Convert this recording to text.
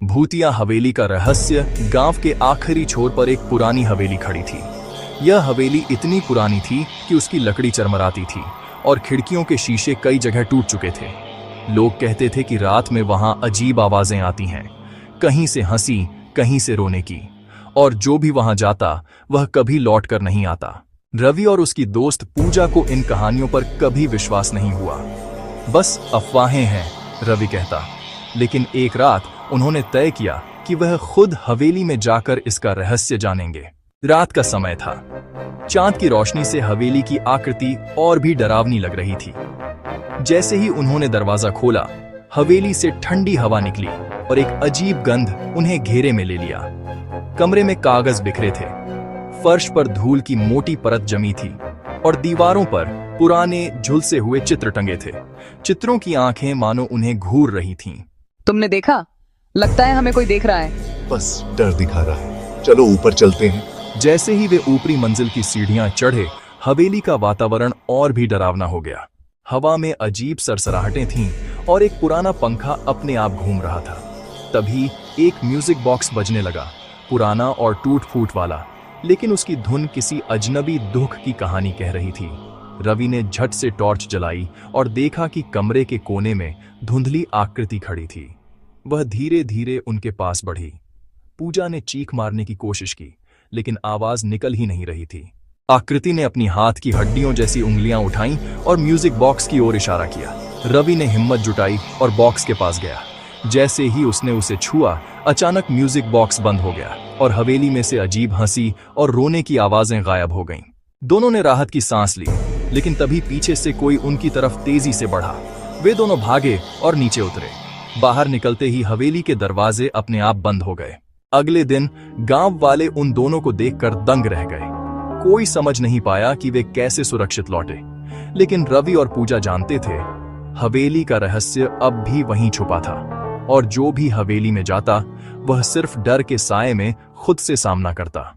भूतिया हवेली का रहस्य। गांव के आखिरी छोर पर एक पुरानी हवेली खड़ी थी। यह हवेली इतनी पुरानी थी कि उसकी लकड़ी चरमराती थी और खिड़कियों के शीशे कई जगह टूट चुके थे। लोग कहते थे कि रात में वहां अजीब आवाजें आती हैं, कहीं से हंसी, कहीं से रोने की, और जो भी वहां जाता वह कभी लौट कर नहीं आता। रवि और उसकी दोस्त पूजा को इन कहानियों पर कभी विश्वास नहीं हुआ। बस अफवाहें हैं, रवि कहता। लेकिन एक रात उन्होंने तय किया कि वह खुद हवेली में जाकर इसका रहस्य जानेंगे। रात का समय था। चांद की रोशनी से हवेली की आकृति और भी डरावनी लग रही थी। जैसे ही उन्होंने दरवाजा खोला, हवेली से ठंडी हवा निकली और एक अजीब गंध उन्हें घेरे में ले लिया। कमरे में कागज बिखरे थे, फर्श पर धूल की मोटी परत जमी थी और दीवारों पर पुराने झुलसे हुए चित्र टंगे थे। चित्रों की आंखें मानो उन्हें घूर रही थीं। तुमने देखा? लगता है हमें कोई देख रहा है। बस डर दिखा रहा है, चलो ऊपर चलते हैं। जैसे ही वे ऊपरी मंजिल की सीढ़ियां चढ़े, हवेली का वातावरण और भी डरावना हो गया। हवा में अजीब सरसराहटें थीं और एक पुराना पंखा अपने आप घूम रहा था। तभी एक म्यूजिक बॉक्स बजने लगा, पुराना और टूट-फूट वाला, लेकिन उसकी धुन किसी अजनबी दुख की कहानी कह रही थी। रवि ने झट से टॉर्च जलाई और देखा कि कमरे के कोने में धुंधली आकृति खड़ी थी। वह धीरे धीरे उनके पास बढ़ी। पूजा ने चीख मारने की कोशिश की, लेकिन आवाज निकल ही नहीं रही थी। आकृति ने अपनी हाथ की हड्डियों जैसी उंगलियां उठाईं और म्यूजिक बॉक्स की ओर इशारा किया। रवि ने हिम्मत जुटाई और बॉक्स के पास गया। जैसे ही उसने उसे छुआ, अचानक म्यूजिक बॉक्स बंद हो गया और हवेली में से अजीब हंसी और रोने की आवाजें गायब हो गईं। दोनों ने राहत की सांस ली, लेकिन तभी पीछे से कोई उनकी तरफ तेजी से बढ़ा। वे दोनों भागे और नीचे उतरे। बाहर निकलते ही हवेली के दरवाजे अपने आप बंद हो गए। अगले दिन गांव वाले उन दोनों को देखकर दंग रह गए। कोई समझ नहीं पाया कि वे कैसे सुरक्षित लौटे, लेकिन रवि और पूजा जानते थे हवेली का रहस्य अब भी वहीं छुपा था, और जो भी हवेली में जाता वह सिर्फ डर के साए में खुद से सामना करता।